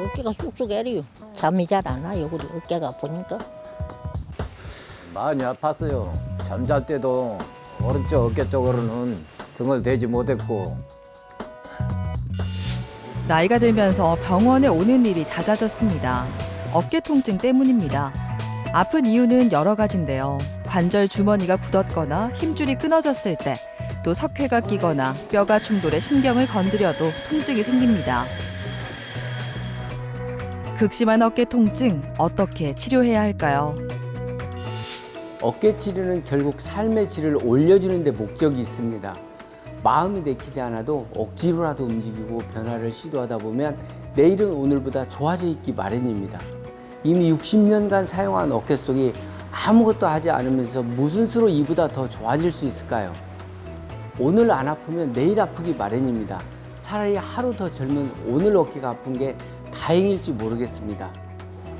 어깨가 쑥쑥 애려요. 잠이 잘 안 와요. 우리 어깨가 아프니까. 많이 아팠어요. 잠잘 때도 오른쪽 어깨 쪽으로는 등을 대지 못했고 나이가 들면서 병원에 오는 일이 잦아졌습니다. 어깨 통증 때문입니다. 아픈 이유는 여러 가지인데요. 관절 주머니가 굳었거나 힘줄이 끊어졌을 때, 또 석회가 끼거나 뼈가 충돌해 신경을 건드려도 통증이 생깁니다. 극심한 어깨 통증, 어떻게 치료해야 할까요? 어깨 치료는 결국 삶의 질을 올려주는 데 목적이 있습니다. 마음이 내키지 않아도 억지로라도 움직이고 변화를 시도하다 보면 내일은 오늘보다 좋아져 있기 마련입니다. 이미 60년간 사용한 어깨 속이 아무것도 하지 않으면서 무슨 수로 이보다 더 좋아질 수 있을까요? 오늘 안 아프면 내일 아프기 마련입니다. 차라리 하루 더 젊은 오늘 어깨가 아픈 게 다행일지 모르겠습니다.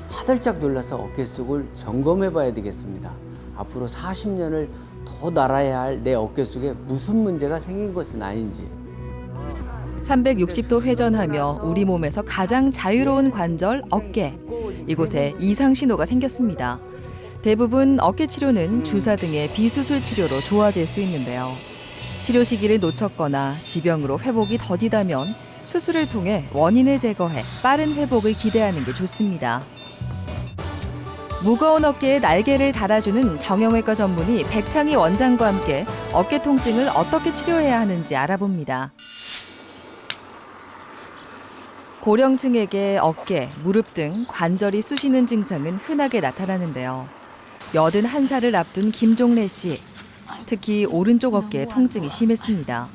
화들짝 놀라서 어깨 속을 점검해 봐야 되겠습니다. 앞으로 40년을 더 날아야 할 내 어깨 속에 무슨 문제가 생긴 것은 아닌지. 360도 회전하며 우리 몸에서 가장 자유로운 관절, 어깨. 이곳에 이상 신호가 생겼습니다. 대부분 어깨 치료는 주사 등의 비수술 치료로 좋아질 수 있는데요. 치료 시기를 놓쳤거나 지병으로 회복이 더디다면 수술을 통해 원인을 제거해 빠른 회복을 기대하는 게 좋습니다. 무거운 어깨에 날개를 달아주는 정형외과 전문의 백창희 원장과 함께 어깨 통증을 어떻게 치료해야 하는지 알아봅니다. 고령층에게 어깨, 무릎 등 관절이 쑤시는 증상은 흔하게 나타나는데요. 81살을 앞둔 김종래 씨, 특히 오른쪽 어깨에 통증이 심했습니다.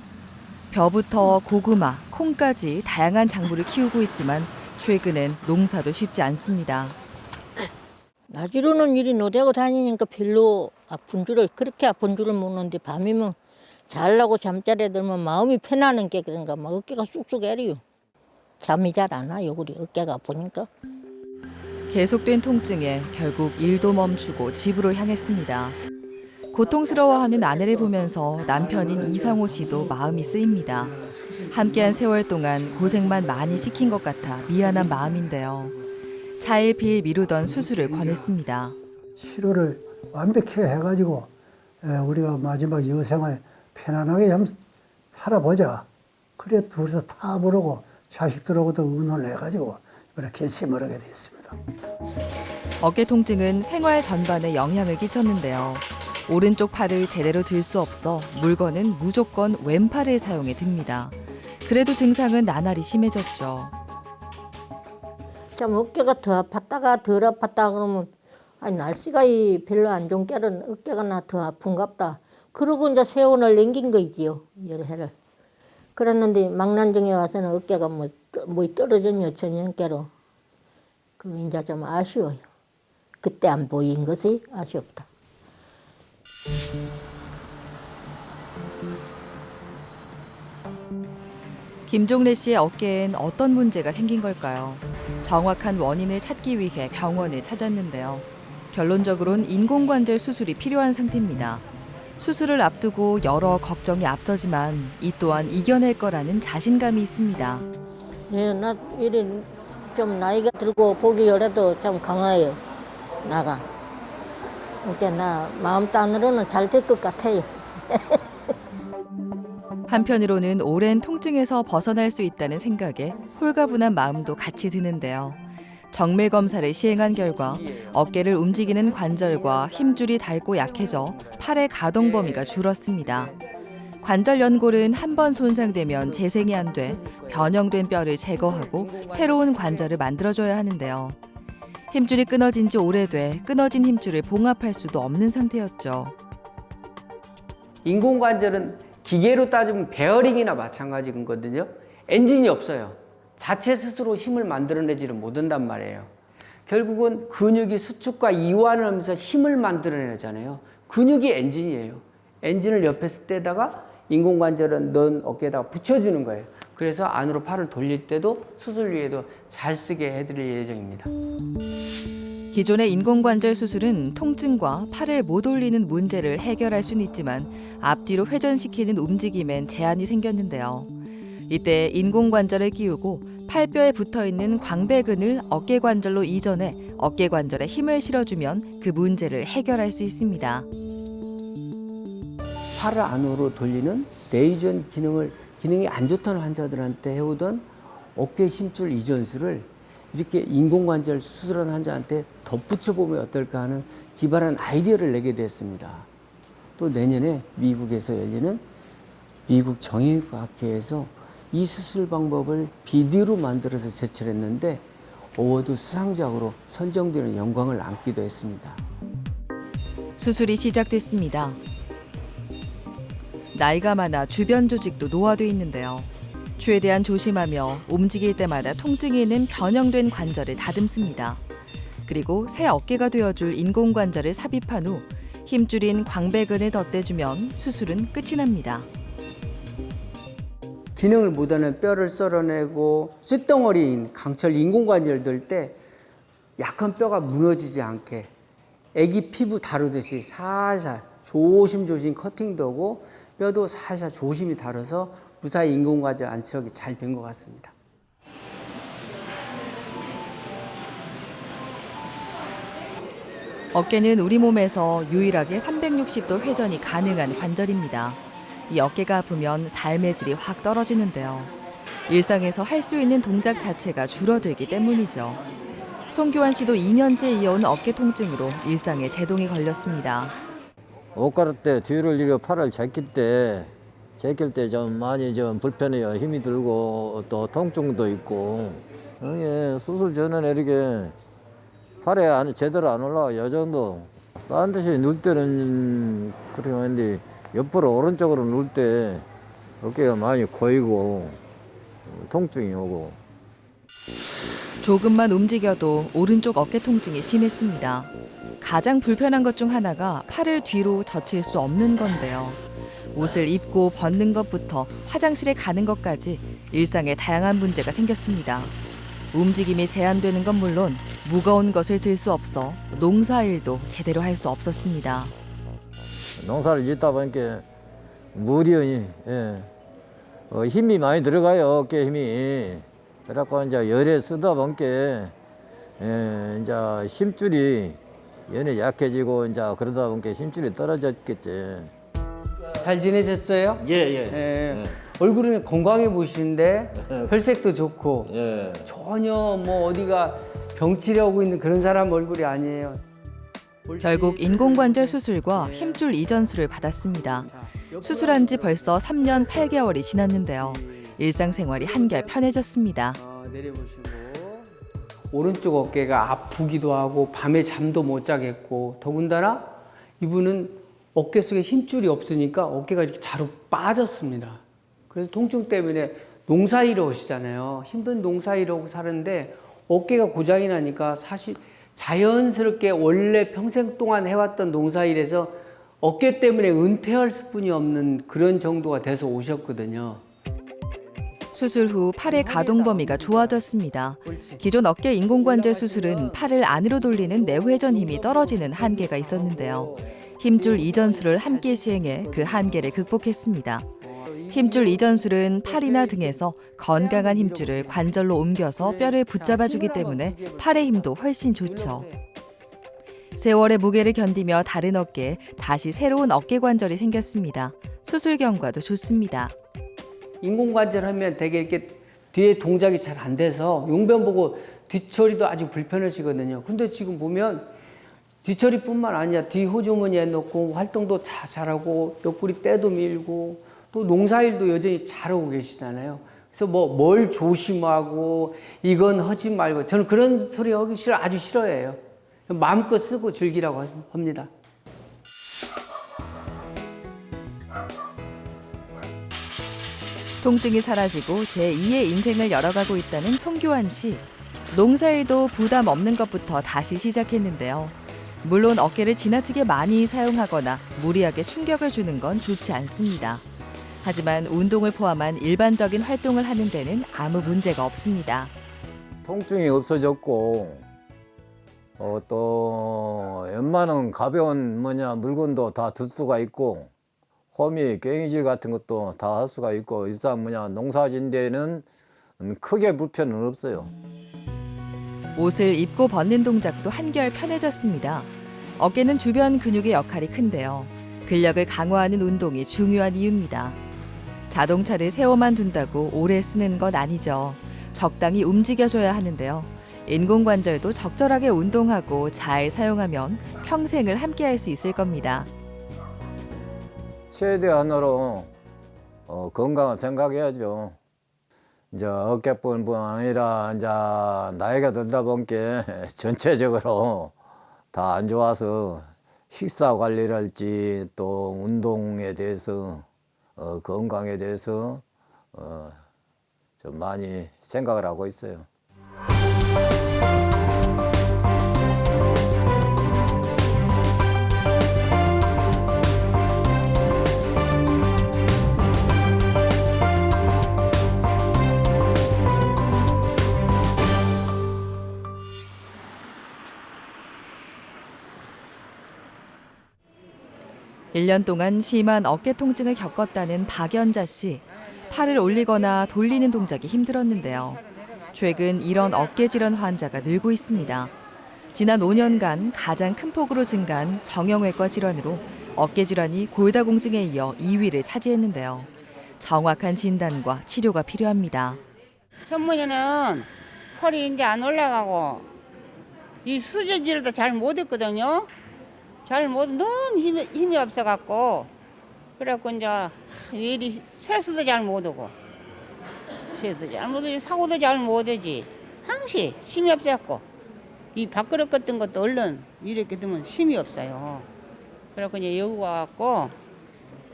벼부터 고구마, 콩까지 다양한 작물을 키우고 있지만 최근엔 농사도 쉽지 않습니다. 낮으로는 일이 노대고 다니니까 별로 아픈 줄을 그렇게 아픈 줄을 모르는데 밤이면 잘라고 잠자리에 들면 마음이 편안한 게 그런가 막 어깨가 쑥쑥 애려요. 잠이 잘 안 와요. 우리 어깨가 아프니까. 계속된 통증에 결국 일도 멈추고 집으로 향했습니다. 고통스러워하는 아내를 보면서 남편인 이상호 씨도 마음이 쓰입니다. 함께한 세월 동안 고생만 많이 시킨 것 같아 미안한 마음인데요. 차일피일 미루던 수술을 권했습니다. 치료를 완벽히 해가지고 우리가 마지막 여생을 편안하게 좀 살아보자. 그래 둘이서 다 부르고 자식들하고도 의논을 해가지고 이번에 결심을 하게 됐습니다. 어깨 통증은 생활 전반에 영향을 끼쳤는데요. 오른쪽 팔을 제대로 들 수 없어 물건은 무조건 왼팔을 사용해 듭니다. 그래도 증상은 나날이 심해졌죠. 참 어깨가 더 아팠다가 덜 아팠다 그러면 아니 날씨가 별로 안 좋은 게는 어깨가 나 더 아픈갑다. 그러고 이제 세원을 남긴 거지요. 여러 해를. 그랬는데 망난중에 와서는 어깨가 뭐 떨어졌냐 전형깨로. 그 이제 좀 아쉬워요. 그때 안 보인 것이 아쉽다. 김종래 씨의 어깨엔 어떤 문제가 생긴 걸까요? 정확한 원인을 찾기 위해 병원을 찾았는데요. 결론적으로는 인공관절 수술이 필요한 상태입니다. 수술을 앞두고 여러 걱정이 앞서지만 이 또한 이겨낼 거라는 자신감이 있습니다. 예, 나 이리 좀 나이가 들고 보기 열해도 좀 강해요. 나가. 그러니까 나 마음 단으로는 잘 될 것 같아요. 한편으로는 오랜 통증에서 벗어날 수 있다는 생각에 홀가분한 마음도 같이 드는데요. 정밀 검사를 시행한 결과 어깨를 움직이는 관절과 힘줄이 닳고 약해져 팔의 가동 범위가 줄었습니다. 관절 연골은 한 번 손상되면 재생이 안 돼 변형된 뼈를 제거하고 새로운 관절을 만들어줘야 하는데요. 힘줄이 끊어진 지 오래돼 끊어진 힘줄을 봉합할 수도 없는 상태였죠. 인공관절은 기계로 따지면 베어링이나 마찬가지거든요. 엔진이 없어요. 자체 스스로 힘을 만들어내지를 못한단 말이에요. 결국은 근육이 수축과 이완을 하면서 힘을 만들어내잖아요. 근육이 엔진이에요. 엔진을 옆에 떼다가 인공관절은 넌 어깨에다가 붙여주는 거예요. 그래서 안으로 팔을 돌릴 때도 수술 후에도 잘 쓰게 해드릴 예정입니다. 기존의 인공관절 수술은 통증과 팔을 못 올리는 문제를 해결할 수는 있지만 앞뒤로 회전시키는 움직임엔 제한이 생겼는데요. 이때 인공관절을 끼우고 팔뼈에 붙어 있는 광배근을 어깨 관절로 이전해 어깨 관절에 힘을 실어주면 그 문제를 해결할 수 있습니다. 팔을 안으로 돌리는 내이전 기능이 안 좋다는 환자들한테 해오던 어깨 힘줄 이전술을 이렇게 인공관절 수술한 환자한테 덧붙여 보면 어떨까 하는 기발한 아이디어를 내게 됐습니다. 또 내년에 미국에서 열리는 미국 정형외과 학회에서 이 수술 방법을 비디오로 만들어서 제출했는데 어워드 수상작으로 선정되는 영광을 안기도 했습니다. 수술이 시작됐습니다. 나이가 많아 주변 조직도 노화돼 있는데요. 최대한 조심하며 움직일 때마다 통증이 있는 변형된 관절을 다듬습니다. 그리고 새 어깨가 되어줄 인공관절을 삽입한 후 힘줄인 광배근을 덧대주면 수술은 끝이 납니다. 기능을 못하는 뼈를 썰어내고 쇳덩어리인 강철 인공관절을 넣을 때 약한 뼈가 무너지지 않게 애기 피부 다루듯이 살살 조심조심 커팅도 하고 뼈도 살살 조심히 다뤄서 무사히 인공관절 안착이 잘 된 것 같습니다. 어깨는 우리 몸에서 유일하게 360도 회전이 가능한 관절입니다. 이 어깨가 아프면 삶의 질이 확 떨어지는데요. 일상에서 할 수 있는 동작 자체가 줄어들기 때문이죠. 송교환 씨도 2년째 이어온 어깨 통증으로 일상에 제동이 걸렸습니다. 옷 갈을 때 뒤를 이렇게 팔을 제낄 때 좀 많이 좀 불편해요. 힘이 들고 또 통증도 있고. 이게 수술 전에는 이렇게 팔에 제대로 안 올라와요. 정도. 반드시 누울 때는 그러는데 옆으로 오른쪽으로 누울 때 어깨가 많이 고이고 통증이 오고. 조금만 움직여도 오른쪽 어깨 통증이 심했습니다. 가장 불편한 것 중 하나가 팔을 뒤로 젖힐 수 없는 건데요. 옷을 입고 벗는 것부터 화장실에 가는 것까지 일상에 다양한 문제가 생겼습니다. 움직임이 제한되는 건 물론 무거운 것을 들 수 없어 농사일도 제대로 할 수 없었습니다. 농사를 짓다 보니까 무리히 힘이 많이 들어가요. 어깨 힘이. 그래갖고 이제 열에 쓰다 보니까 이제 힘줄이 연에 약해지고 이제 그러다 보니까 힘줄이 떨어졌겠지. 잘 지내셨어요? 예. 얼굴은 건강해 보이시는데 혈색도 좋고 예. 전혀 뭐 어디가 병치려고 있는 그런 사람 얼굴이 아니에요. 결국 인공관절 수술과 힘줄 이전술을 받았습니다. 수술한 지 벌써 3년 8개월이 지났는데요. 일상생활이 한결 편해졌습니다. 내려보시고 오른쪽 어깨가 아프기도 하고 밤에 잠도 못 자겠고 더군다나 이분은 어깨 속에 힘줄이 없으니까 어깨가 이렇게 자로 빠졌습니다. 그래서 통증 때문에 농사일을 하시잖아요. 힘든 농사일을 하고 사는데 어깨가 고장이 나니까 사실 자연스럽게 원래 평생 동안 해왔던 농사일에서 어깨 때문에 은퇴할 수뿐이 없는 그런 정도가 돼서 오셨거든요. 수술 후 팔의 가동 범위가 좋아졌습니다. 기존 어깨 인공관절 수술은 팔을 안으로 돌리는 내회전 힘이 떨어지는 한계가 있었는데요. 힘줄 이전술을 함께 시행해 그 한계를 극복했습니다. 힘줄 이전술은 팔이나 등에서 건강한 힘줄을 관절로 옮겨서 뼈를 붙잡아주기 때문에 팔의 힘도 훨씬 좋죠. 세월의 무게를 견디며 다른 어깨에 다시 새로운 어깨 관절이 생겼습니다. 수술 경과도 좋습니다. 인공관절 하면 되게 이렇게 뒤에 동작이 잘 안 돼서 용변 보고 뒤처리도 아주 불편하시거든요. 근데 지금 보면 뒤처리뿐만 아니라 뒤 호주머니에 넣고 활동도 다 잘하고 옆구리 때도 밀고 또 농사일도 여전히 잘하고 계시잖아요. 그래서 뭘 조심하고 이건 하지 말고 저는 그런 소리 하기 아주 싫어해요. 마음껏 쓰고 즐기라고 합니다. 통증이 사라지고 제2의 인생을 열어가고 있다는 송교환 씨. 농사일도 부담 없는 것부터 다시 시작했는데요. 물론 어깨를 지나치게 많이 사용하거나 무리하게 충격을 주는 건 좋지 않습니다. 하지만 운동을 포함한 일반적인 활동을 하는 데는 아무 문제가 없습니다. 통증이 없어졌고 또 웬만한 가벼운 물건도 다 들 수가 있고 호미, 괭이질 같은 것도 다 할 수가 있고 일단 농사진 데는 크게 불편은 없어요. 옷을 입고 벗는 동작도 한결 편해졌습니다. 어깨는 주변 근육의 역할이 큰데요. 근력을 강화하는 운동이 중요한 이유입니다. 자동차를 세워만 둔다고 오래 쓰는 건 아니죠. 적당히 움직여줘야 하는데요. 인공관절도 적절하게 운동하고 잘 사용하면 평생을 함께할 수 있을 겁니다. 최대한으로 건강을 생각해야죠. 이제 어깨뿐만 아니라 이제 나이가 들다 보니까 전체적으로 다 안 좋아서 식사 관리랄지 또 운동에 대해서 건강에 대해서 좀 많이 생각을 하고 있어요. 1년 동안 심한 어깨 통증을 겪었다는 박연자 씨. 팔을 올리거나 돌리는 동작이 힘들었는데요. 최근 이런 어깨 질환 환자가 늘고 있습니다. 지난 5년간 가장 큰 폭으로 증가한 정형외과 질환으로 어깨 질환이 골다공증에 이어 2위를 차지했는데요. 정확한 진단과 치료가 필요합니다. 전문의는 펄이 이제 안 올라가고 이 수제질도 잘 못 했거든요. 너무 힘이 없어갖고 그래갖고 이제 일이 세수도 잘 못 오고 사고도 잘 못 오지. 항시 힘이 없어갖고 이 밥그릇 같은 것도 얼른 이렇게 두면 힘이 없어요. 그래갖고 이제 여기 와갖고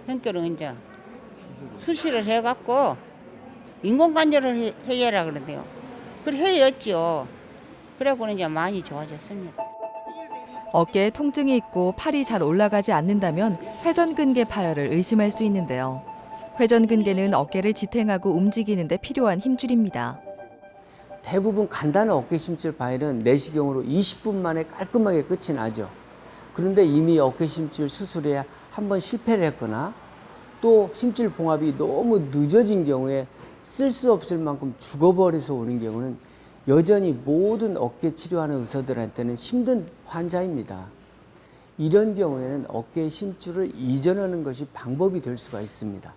현결은 이제 수시를 해갖고 인공관절을 해야라 그러대요. 그래 해였죠. 그래갖고 이제 많이 좋아졌습니다. 어깨에 통증이 있고 팔이 잘 올라가지 않는다면 회전근개 파열을 의심할 수 있는데요. 회전근개는 어깨를 지탱하고 움직이는 데 필요한 힘줄입니다. 대부분 간단한 어깨 심줄 파열은 내시경으로 20분 만에 깔끔하게 끝이 나죠. 그런데 이미 어깨 심줄 수술에 한 번 실패를 했거나 또 심줄 봉합이 너무 늦어진 경우에 쓸 수 없을 만큼 죽어버려서 오는 경우는 여전히 모든 어깨 치료하는 의사들한테는 힘든 환자입니다. 이런 경우에는 어깨의 심줄을 이전하는 것이 방법이 될 수가 있습니다.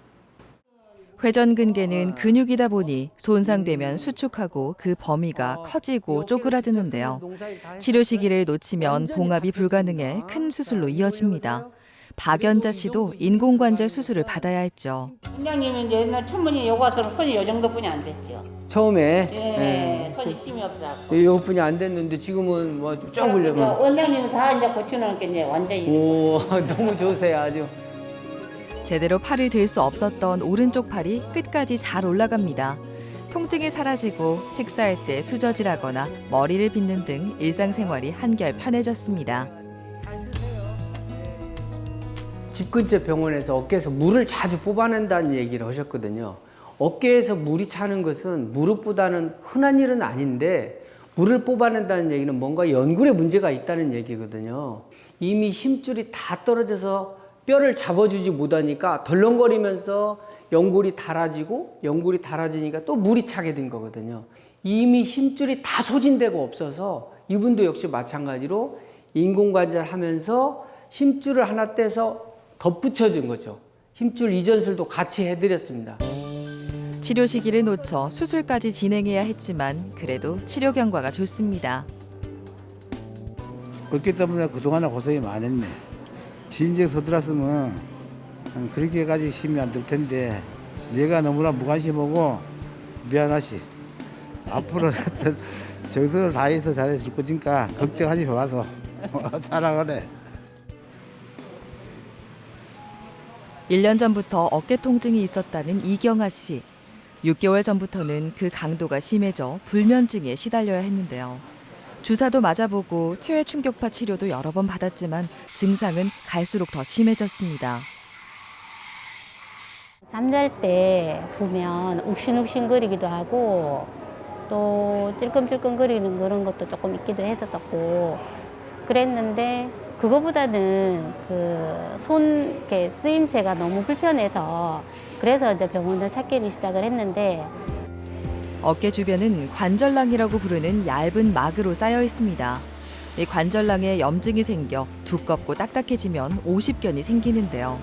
회전근개는 근육이다 보니 손상되면 수축하고 그 범위가 커지고 쪼그라드는데요. 치료 시기를 놓치면 봉합이 불가능해 큰 수술로 이어집니다. 박연자 씨도 인공관절 수술을 받아야 했죠. 원장님은 이제 옛날 천문이 여기 와서는 손이 요 정도뿐이 안 됐죠. 처음에 손이 힘이 없어. 이것뿐이 안 됐는데 지금은 뭐쫙 올려면 원장님은 다 이제 고쳐놓은 게 이제 완전히. 오 너무 좋으세요 아주. 제대로 팔을 들 수 없었던 오른쪽 팔이 끝까지 잘 올라갑니다. 통증이 사라지고 식사할 때 수저질하거나 머리를 빗는 등 일상생활이 한결 편해졌습니다. 집 근처 병원에서 어깨에서 물을 자주 뽑아낸다는 얘기를 하셨거든요. 어깨에서 물이 차는 것은 무릎보다는 흔한 일은 아닌데 물을 뽑아낸다는 얘기는 뭔가 연골에 문제가 있다는 얘기거든요. 이미 힘줄이 다 떨어져서 뼈를 잡아주지 못하니까 덜렁거리면서 연골이 닳아지고 연골이 닳아지니까 또 물이 차게 된 거거든요. 이미 힘줄이 다 소진되고 없어서 이분도 역시 마찬가지로 인공관절 하면서 힘줄을 하나 떼서 덧붙여준 거죠. 힘줄 이전술도 같이 해드렸습니다. 치료 시기를 놓쳐 수술까지 진행해야 했지만 그래도 치료 경과가 좋습니다. 어깨 때문에 그동안에 고생이 많았네. 진작 서들었으면 그렇게까지 힘이 안 들 텐데 내가 너무나 무관심하고 미안하시. 앞으로 정성을 다해서 잘해줄 거니까 걱정하지 마서 사랑하네. 1년 전부터 어깨 통증이 있었다는 이경아 씨. 6개월 전부터는 그 강도가 심해져 불면증에 시달려야 했는데요. 주사도 맞아보고 체외 충격파 치료도 여러 번 받았지만 증상은 갈수록 더 심해졌습니다. 잠잘 때 보면 욱신욱신거리기도 하고 또 찔끔찔끔거리는 그런 것도 조금 있기도 했었고 그랬는데 그거보다는 손 쓰임새가 너무 불편해서 그래서 이제 병원을 찾기를 시작을 했는데 어깨 주변은 관절낭이라고 부르는 얇은 막으로 쌓여 있습니다. 이 관절낭에 염증이 생겨 두껍고 딱딱해지면 오십견이 생기는데요.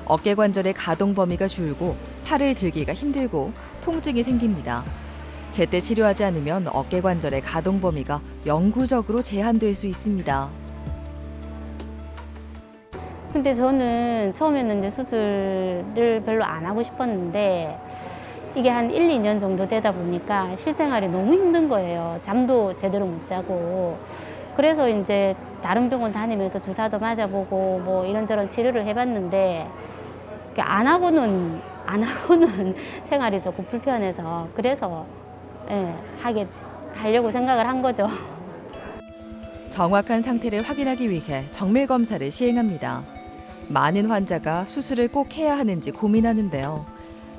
어깨 관절의 가동 범위가 줄고 팔을 들기가 힘들고 통증이 생깁니다. 제때 치료하지 않으면 어깨 관절의 가동 범위가 영구적으로 제한될 수 있습니다. 근데 저는 처음에는 이제 수술을 별로 안 하고 싶었는데 이게 한 1, 2년 정도 되다 보니까 실생활이 너무 힘든 거예요. 잠도 제대로 못 자고. 그래서 이제 다른 병원 다니면서 주사도 맞아보고 뭐 이런저런 치료를 해봤는데 안 하고는 생활이 조금 불편해서 그래서 하려고 생각을 한 거죠. 정확한 상태를 확인하기 위해 정밀 검사를 시행합니다. 많은 환자가 수술을 꼭 해야 하는지 고민하는데요.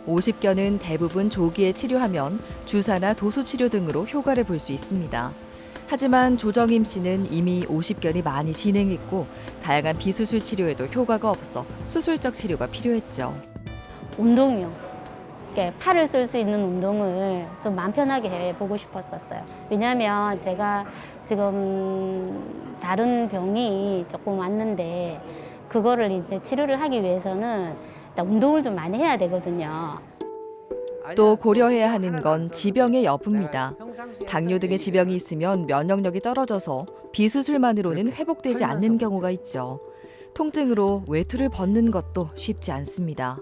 오십견은 대부분 조기에 치료하면 주사나 도수 치료 등으로 효과를 볼 수 있습니다. 하지만 조정임 씨는 이미 오십견이 많이 진행했고 다양한 비수술 치료에도 효과가 없어 수술적 치료가 필요했죠. 운동이요. 팔을 쓸 수 있는 운동을 좀 마음 편하게 해보고 싶었었어요. 왜냐하면 제가 지금 다른 병이 조금 왔는데 그거를 이제 치료를 하기 위해서는 일단 운동을 좀 많이 해야 되거든요. 또 고려해야 하는 건 지병의 여부입니다. 당뇨 등의 지병이 있으면 면역력이 떨어져서 비수술만으로는 회복되지 않는 경우가 있죠. 통증으로 외투를 벗는 것도 쉽지 않습니다.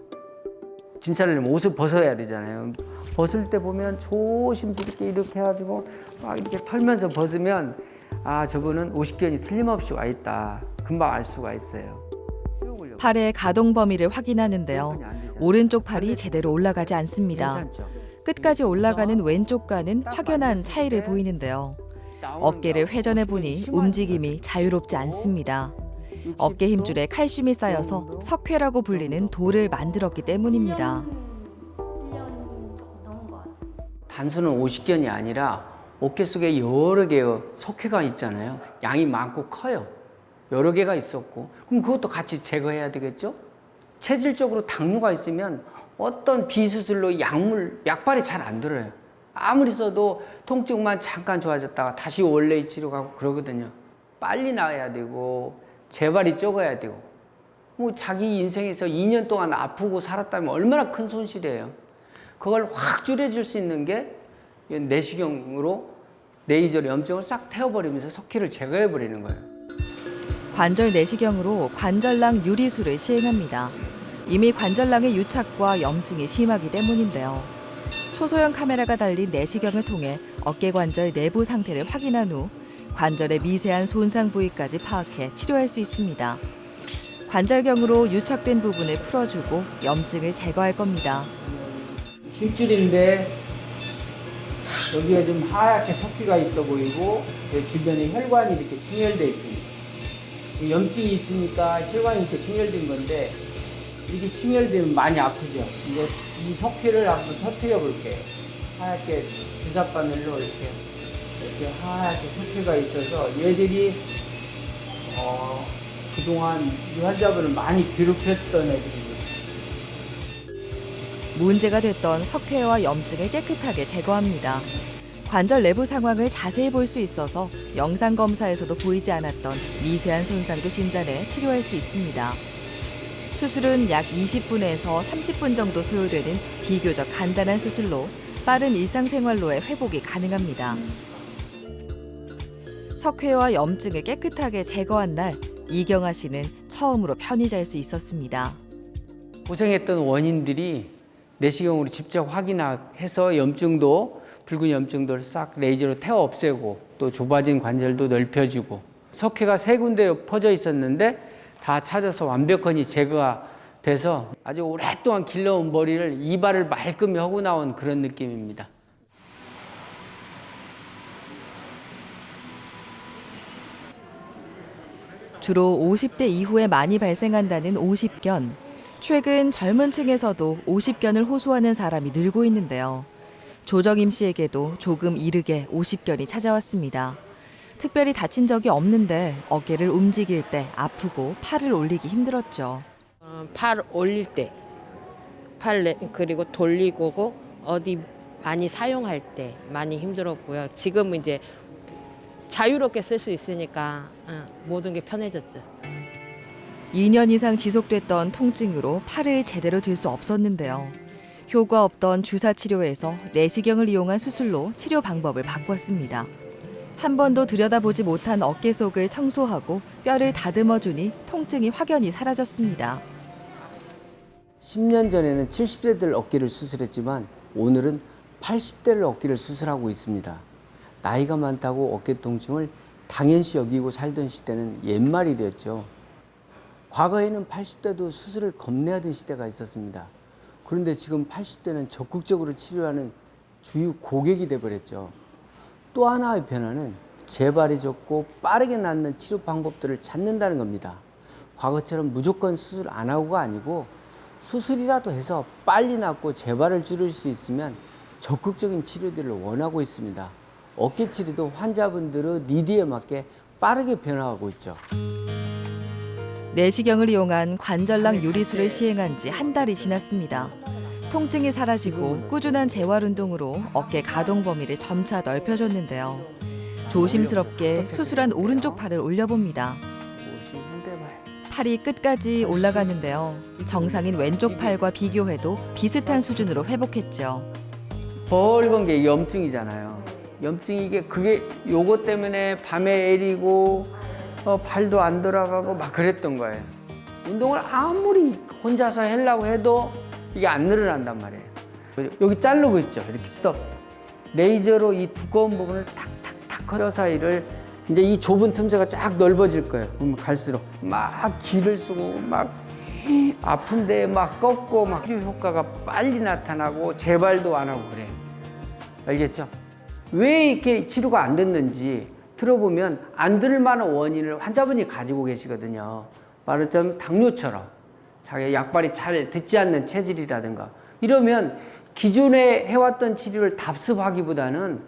진찰을 옷을 벗어야 되잖아요. 벗을 때 보면 조심스럽게 이렇게 해가지고 막 이렇게 털면서 벗으면 아 저분은 오십견이 틀림없이 와 있다. 금방 알 수가 있어요. 팔의 가동 범위를 확인하는데요. 오른쪽 팔이 제대로 올라가지 않습니다. 끝까지 올라가는 왼쪽과는 확연한 차이를 보이는데요. 어깨를 회전해 보니 움직임이 자유롭지 않습니다. 어깨 힘줄에 칼슘이 쌓여서 석회라고 불리는 돌을 만들었기 때문입니다. 단순한 오십견이 아니라 어깨 속에 여러 개의 석회가 있잖아요. 양이 많고 커요. 여러 개가 있었고 그럼 그것도 같이 제거해야 되겠죠? 체질적으로 당뇨가 있으면 어떤 비수술로 약발이 잘 안 들어요. 아무리 써도 통증만 잠깐 좋아졌다가 다시 원래의 치료 가고 그러거든요. 빨리 나아야 되고 재발이 적어야 되고 뭐 자기 인생에서 2년 동안 아프고 살았다면 얼마나 큰 손실이에요. 그걸 확 줄여줄 수 있는 게 내시경으로 레이저로 염증을 싹 태워버리면서 석회를 제거해버리는 거예요. 관절 내시경으로 관절낭 유리술을 시행합니다. 이미 관절낭의 유착과 염증이 심하기 때문인데요. 초소형 카메라가 달린 내시경을 통해 어깨 관절 내부 상태를 확인한 후 관절의 미세한 손상 부위까지 파악해 치료할 수 있습니다. 관절경으로 유착된 부분을 풀어주고 염증을 제거할 겁니다. 힘줄인데 여기에 좀 하얗게 석회가 있어 보이고 주변에 혈관이 이렇게 충혈되어 있습니다. 염증이 있으니까 혈관이 이렇게 충혈된 건데 이렇게 충혈되면 많이 아프죠. 이제 이 석회를 한번 터뜨려 볼게요. 하얗게 주사바늘로 이렇게 하얗게 석회가 있어서 얘들이 그동안 이 환자분을 많이 괴롭혔던 애들입니다. 문제가 됐던 석회와 염증을 깨끗하게 제거합니다. 관절 내부 상황을 자세히 볼 수 있어서 영상 검사에서도 보이지 않았던 미세한 손상도 진단해 치료할 수 있습니다. 수술은 약 20분에서 30분 정도 소요되는 비교적 간단한 수술로 빠른 일상생활로의 회복이 가능합니다. 석회와 염증을 깨끗하게 제거한 날 이경아 씨는 처음으로 편히 잘 수 있었습니다. 고생했던 원인들이 내시경으로 직접 확인해서 붉은 염증도 싹 레이저로 태워 없애고 또 좁아진 관절도 넓혀지고 석회가 3군데 퍼져 있었는데 다 찾아서 완벽하니 제거가 돼서 아주 오랫동안 길러온 머리를 이발을 말끔히 하고 나온 그런 느낌입니다. 주로 50대 이후에 많이 발생한다는 오십견. 최근 젊은 층에서도 오십견을 호소하는 사람이 늘고 있는데요. 조정임 씨에게도 조금 이르게 오십견이 찾아왔습니다. 특별히 다친 적이 없는데 어깨를 움직일 때 아프고 팔을 올리기 힘들었죠. 팔 올릴 때, 그리고 돌리고 어디 많이 사용할 때 많이 힘들었고요. 지금은 이제 자유롭게 쓸 수 있으니까 모든 게 편해졌죠. 2년 이상 지속됐던 통증으로 팔을 제대로 들 수 없었는데요. 효과 없던 주사 치료에서 내시경을 이용한 수술로 치료 방법을 바꿨습니다. 한 번도 들여다보지 못한 어깨 속을 청소하고 뼈를 다듬어주니 통증이 확연히 사라졌습니다. 10년 전에는 70대들 어깨를 수술했지만 오늘은 80대를 어깨를 수술하고 있습니다. 나이가 많다고 어깨 통증을 당연시 여기고 살던 시대는 옛말이 되었죠. 과거에는 80대도 수술을 겁내하던 시대가 있었습니다. 그런데 지금 80대는 적극적으로 치료하는 주요 고객이 돼버렸죠. 또 하나의 변화는 재발이 적고 빠르게 낫는 치료 방법들을 찾는다는 겁니다. 과거처럼 무조건 수술 안 하고가 아니고 수술이라도 해서 빨리 낫고 재발을 줄일 수 있으면 적극적인 치료들을 원하고 있습니다. 어깨 치료도 환자분들의 니드에 맞게 빠르게 변화하고 있죠. 내시경을 이용한 관절낭 유리술을 시행한 지 한 달이 지났습니다. 통증이 사라지고 꾸준한 재활운동으로 어깨 가동 범위를 점차 넓혀줬는데요. 조심스럽게 수술한 오른쪽 팔을 올려봅니다. 팔이 끝까지 올라가는데요. 정상인 왼쪽 팔과 비교해도 비슷한 수준으로 회복했죠. 벌건 게 염증이잖아요. 염증이 그게 요거 때문에 밤에 애리고 발도 안 돌아가고 막 그랬던 거예요. 운동을 아무리 혼자서 하려고 해도 이게 안 늘어난단 말이에요. 여기 자르고 있죠. 이렇게 스톱. 레이저로 이 두꺼운 부분을 탁탁탁 컷 사이를 이제 이 좁은 틈새가 쫙 넓어질 거예요. 그러면 갈수록 막 기를 쓰고 막 아픈데 막 꺾고 막 치료 효과가 빨리 나타나고 재발도 안 하고 그래요. 알겠죠? 왜 이렇게 치료가 안 됐는지 들어보면 안 될 만한 원인을 환자분이 가지고 계시거든요. 말하자면 당뇨처럼 자기 약발이 잘 듣지 않는 체질이라든가 이러면 기존에 해왔던 치료를 답습하기보다는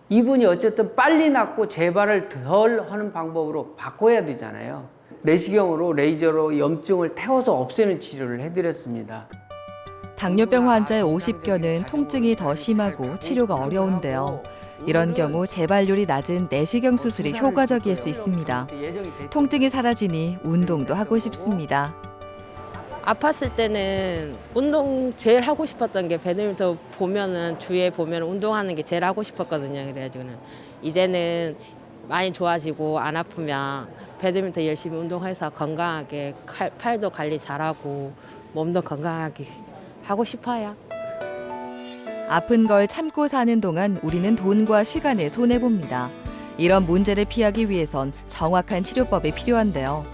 이분이 어쨌든 빨리 낫고 재발을 덜 하는 방법으로 바꿔야 되잖아요. 내시경으로 레이저로 염증을 태워서 없애는 치료를 해드렸습니다. 당뇨병 환자의 50견은 통증이 더 심하고 치료가 어려운데요. 이런 경우 재발률이 낮은 내시경 수술이 효과적일 수 있습니다. 통증이 사라지니 운동도 하고 싶습니다. 아팠을 때는 운동 제일 하고 싶었던 게 배드민턴 보면은 주위에 보면 운동하는 게 제일 하고 싶었거든요. 그래가지고는 이제는 많이 좋아지고 안 아프면 배드민턴 열심히 운동해서 건강하게 팔도 관리 잘하고 몸도 건강하게 하고 싶어요. 아픈 걸 참고 사는 동안 우리는 돈과 시간을 손해봅니다. 이런 문제를 피하기 위해선 정확한 치료법이 필요한데요.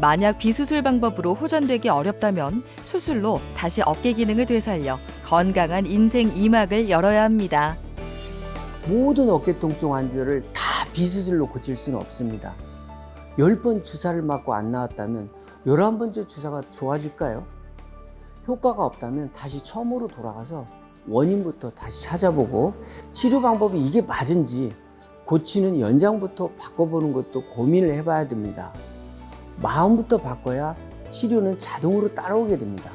만약 비수술 방법으로 호전되기 어렵다면 수술로 다시 어깨 기능을 되살려 건강한 인생 2막을 열어야 합니다. 모든 어깨 통증 환자를 다 비수술로 고칠 수는 없습니다. 10번 주사를 맞고 안 나왔다면 11번째 주사가 좋아질까요? 효과가 없다면 다시 처음으로 돌아가서 원인부터 다시 찾아보고 치료 방법이 이게 맞은지 고치는 연장부터 바꿔보는 것도 고민을 해봐야 됩니다. 마음부터 바꿔야 치료는 자동으로 따라오게 됩니다.